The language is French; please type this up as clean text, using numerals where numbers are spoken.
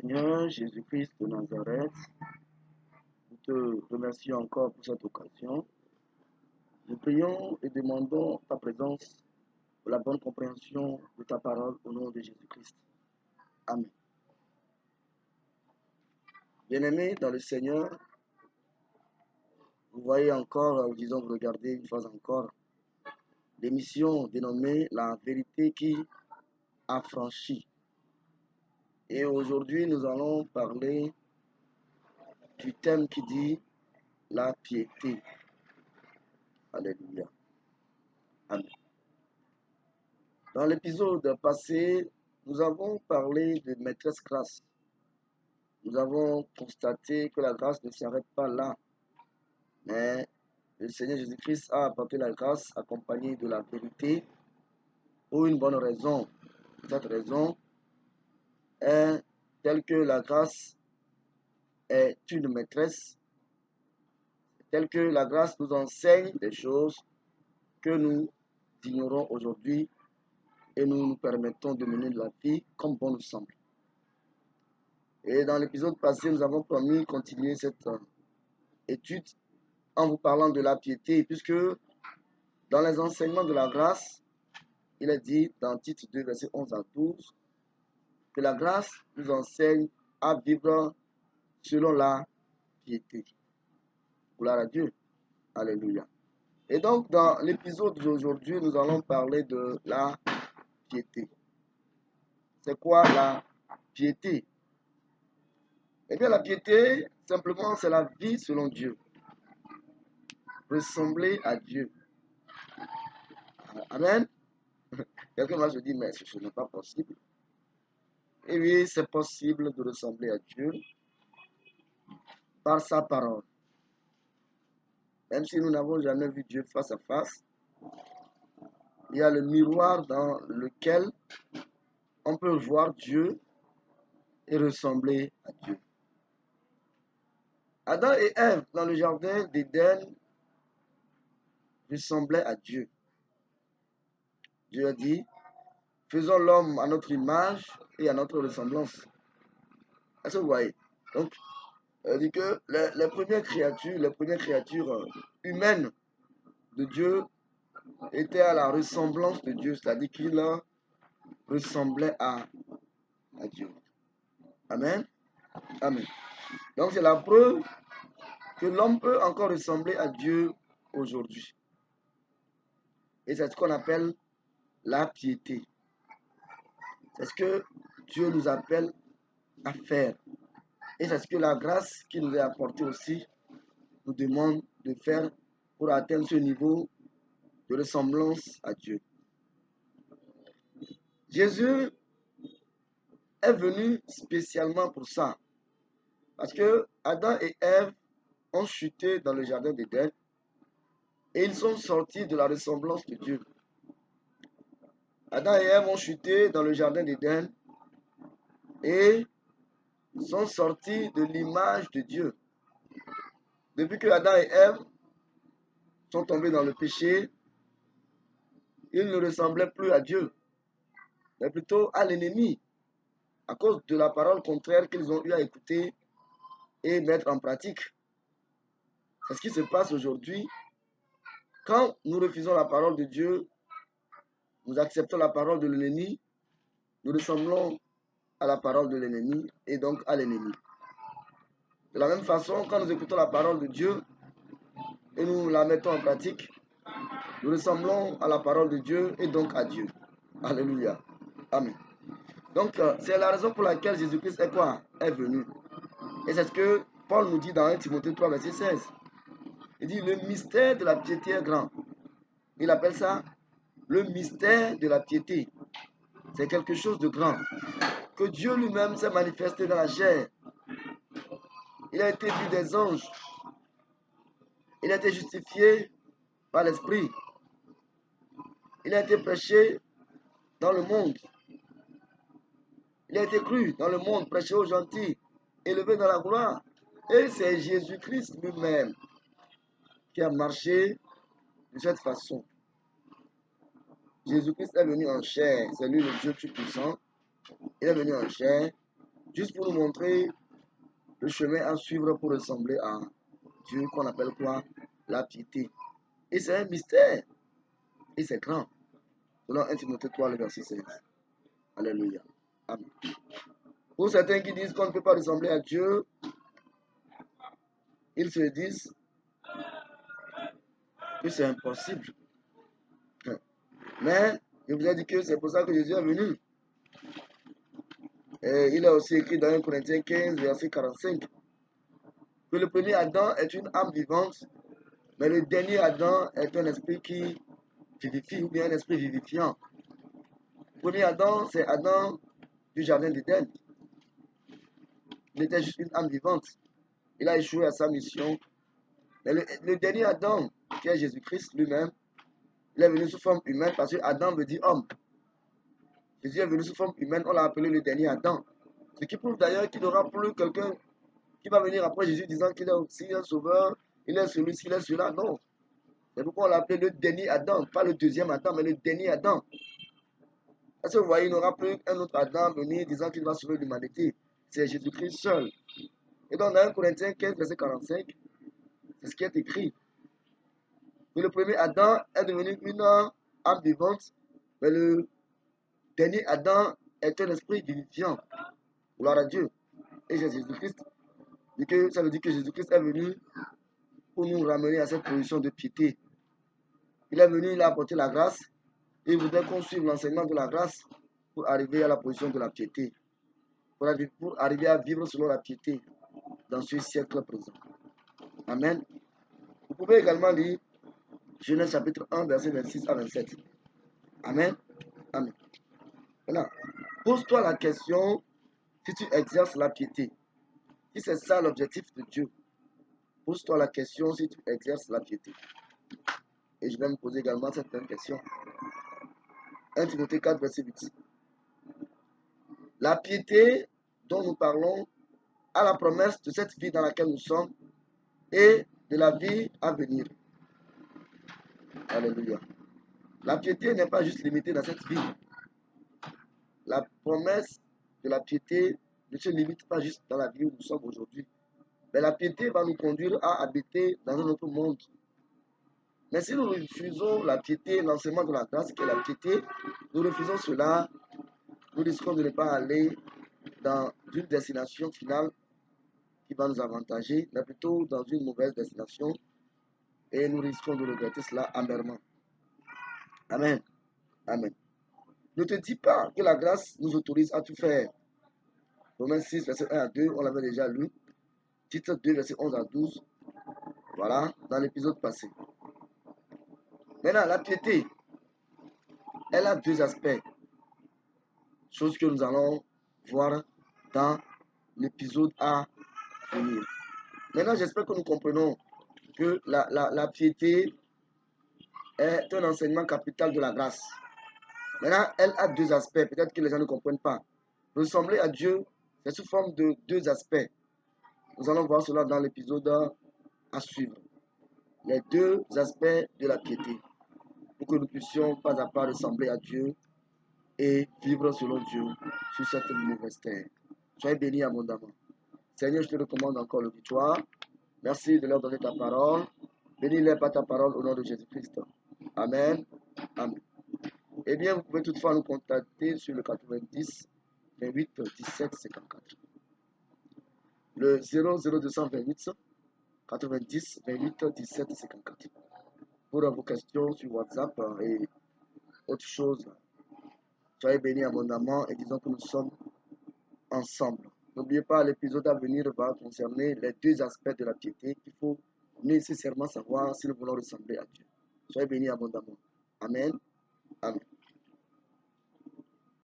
Seigneur Jésus-Christ de Nazareth, nous te remercions encore pour cette occasion. Nous prions et demandons ta présence pour la bonne compréhension de ta parole au nom de Jésus-Christ. Amen. Bien-aimés dans le Seigneur, vous voyez encore, disons, vous regardez une fois encore, l'émission dénommée La vérité qui affranchit. Et aujourd'hui, nous allons parler du thème qui dit la piété. Alléluia. Amen. Dans l'épisode passé, nous avons parlé de maîtresse grâce. Nous avons constaté que la grâce ne s'arrête pas là, mais le Seigneur Jésus-Christ a apporté la grâce accompagnée de la vérité pour une bonne raison. Cette raison est telle que la grâce est une maîtresse, telle que la grâce nous enseigne des choses que nous ignorons aujourd'hui et nous nous permettons de mener la vie comme bon nous semble. Et dans l'épisode passé, nous avons promis de continuer cette étude en vous parlant de la piété, puisque dans les enseignements de la grâce, il est dit dans Tite 2, versets 11 à 12, que la grâce nous enseigne à vivre selon la piété. Gloire à Dieu. Alléluia. Et donc, dans l'épisode d'aujourd'hui, nous allons parler de la piété. C'est quoi la piété? Eh bien, la piété, simplement, c'est la vie selon Dieu. Ressembler à Dieu. Amen. Quelqu'un va se dire, mais ce n'est pas possible. Et oui, c'est possible de ressembler à Dieu par sa parole. Même si nous n'avons jamais vu Dieu face à face, il y a le miroir dans lequel on peut voir Dieu et ressembler à Dieu. Adam et Ève, dans le jardin d'Éden, ressemblaient à Dieu. Dieu a dit, faisons l'homme à notre image et à notre ressemblance. Est-ce que vous voyez? Donc, il dit que les premières créatures humaines de Dieu étaient à la ressemblance de Dieu, c'est-à-dire qu'ils ressemblaient à Dieu. Amen. Amen. Donc, c'est la preuve que l'homme peut encore ressembler à Dieu aujourd'hui. Et c'est ce qu'on appelle la piété. C'est ce que Dieu nous appelle à faire. Et c'est ce que la grâce qui nous est apportée aussi nous demande de faire pour atteindre ce niveau de ressemblance à Dieu. Jésus est venu spécialement pour ça. Parce que Adam et Ève ont chuté dans le jardin d'Éden et ils sont sortis de la ressemblance de Dieu. Adam et Ève ont chuté dans le jardin d'Éden et sont sortis de l'image de Dieu. Depuis que Adam et Ève sont tombés dans le péché, ils ne ressemblaient plus à Dieu, mais plutôt à l'ennemi, à cause de la parole contraire qu'ils ont eu à écouter et mettre en pratique. C'est ce qui se passe aujourd'hui. Quand nous refusons la parole de Dieu, nous acceptons la parole de l'ennemi, nous ressemblons à la parole de l'ennemi et donc à l'ennemi. De la même façon, quand nous écoutons la parole de Dieu et nous la mettons en pratique, nous ressemblons à la parole de Dieu et donc à Dieu. Alléluia. Amen. Donc, c'est la raison pour laquelle Jésus-Christ est quoi? Est venu. Et c'est ce que Paul nous dit dans 1 Timothée 3, verset 16. Il dit, le mystère de la piété est grand. Il appelle ça le mystère de la piété. C'est quelque chose de grand. Que Dieu lui-même s'est manifesté dans la chair. Il a été vu des anges. Il a été justifié par l'Esprit. Il a été prêché dans le monde. Il a été cru dans le monde, prêché aux gentils, élevé dans la gloire. Et c'est Jésus-Christ lui-même qui a marché de cette façon. Jésus-Christ est venu en chair. C'est lui le Dieu Tout-Puissant. Il est venu en chair Juste pour nous montrer le chemin à suivre pour ressembler à Dieu, qu'on appelle quoi? La piété. Et c'est un mystère. Et c'est grand. Selon 1 Timothée 3, le verset 16. Alléluia. Amen. Pour certains qui disent qu'on ne peut pas ressembler à Dieu, ils se disent que c'est impossible. Mais je vous ai dit que c'est pour ça que Jésus est venu. Et il est aussi écrit dans 1 Corinthiens 15, verset 45, que le premier Adam est une âme vivante, mais le dernier Adam est un esprit qui vivifie, ou bien un esprit vivifiant. Le premier Adam, c'est Adam du jardin d'Éden. Il était juste une âme vivante. Il a échoué à sa mission. Mais le dernier Adam, qui est Jésus-Christ lui-même, il est venu sous forme humaine parce que Adam veut dire homme. Jésus est venu sous forme humaine, on l'a appelé le dernier Adam. Ce qui prouve d'ailleurs qu'il n'y aura plus quelqu'un qui va venir après Jésus disant qu'il est aussi un sauveur, il est celui-ci, il est celui-là. Non. C'est pourquoi on l'a appelé le dernier Adam, pas le deuxième Adam, mais le dernier Adam. Parce que vous voyez, il n'y aura plus un autre Adam venir disant qu'il va sauver l'humanité. C'est Jésus-Christ seul. Et donc, dans 1 Corinthiens 15, verset 45, c'est ce qui est écrit. Que le premier Adam est devenu une âme vivante, mais le dernier Adam est un esprit vivifiant. Gloire à Dieu. Et Jésus-Christ, ça veut dire que Jésus-Christ est venu pour nous ramener à cette position de piété. Il est venu, il a apporté la grâce, et il voudrait qu'on suive l'enseignement de la grâce pour arriver à la position de la piété, pour arriver à vivre selon la piété dans ce siècle présent. Amen. Vous pouvez également lire Genèse chapitre 1, verset 26 à 27. Amen. Amen. Maintenant, pose-toi la question si tu exerces la piété. Si c'est ça l'objectif de Dieu, pose-toi la question si tu exerces la piété. Et je vais me poser également cette même question. 1 Timothée 4, verset 8. La piété dont nous parlons a la promesse de cette vie dans laquelle nous sommes et de la vie à venir. Alléluia. La piété n'est pas juste limitée dans cette vie. La promesse de la piété ne se limite pas juste dans la vie où nous sommes aujourd'hui. Mais la piété va nous conduire à habiter dans un autre monde. Mais si nous refusons la piété, l'enseignement de la grâce qui est la piété, nous refusons cela, nous risquons de ne pas aller dans une destination finale qui va nous avantager, mais plutôt dans une mauvaise destination et nous risquons de regretter cela amèrement. Amen. Amen. Ne te dis pas que la grâce nous autorise à tout faire. Romains 6, verset 1 à 2, on l'avait déjà lu. Titre 2, verset 11 à 12. Voilà, dans l'épisode passé. Maintenant, la piété, elle a deux aspects. Chose que nous allons voir dans l'épisode à venir. Maintenant, j'espère que nous comprenons que la piété est un enseignement capital de la grâce. Maintenant, elle a deux aspects. Peut-être que les gens ne comprennent pas. Ressembler à Dieu, c'est sous forme de deux aspects. Nous allons voir cela dans l'épisode à suivre. Les deux aspects de la piété. Pour que nous puissions pas à pas ressembler à Dieu et vivre selon Dieu sur cette mauvaise terre. Soyez bénis abondamment. Seigneur, je te recommande encore l'auditoire. Merci de leur donner ta parole. Bénis-les par ta parole au nom de Jésus-Christ. Amen. Amen. Eh bien, vous pouvez toutefois nous contacter sur le 90 28 17 54. Le 00228 90 28 17 54. Pour vos questions sur WhatsApp et autre chose, soyez bénis abondamment et disons que nous sommes ensemble. N'oubliez pas, l'épisode à venir va concerner les deux aspects de la piété qu'il faut nécessairement savoir si nous voulons ressembler à Dieu. Soyez bénis abondamment. Amen. Amen.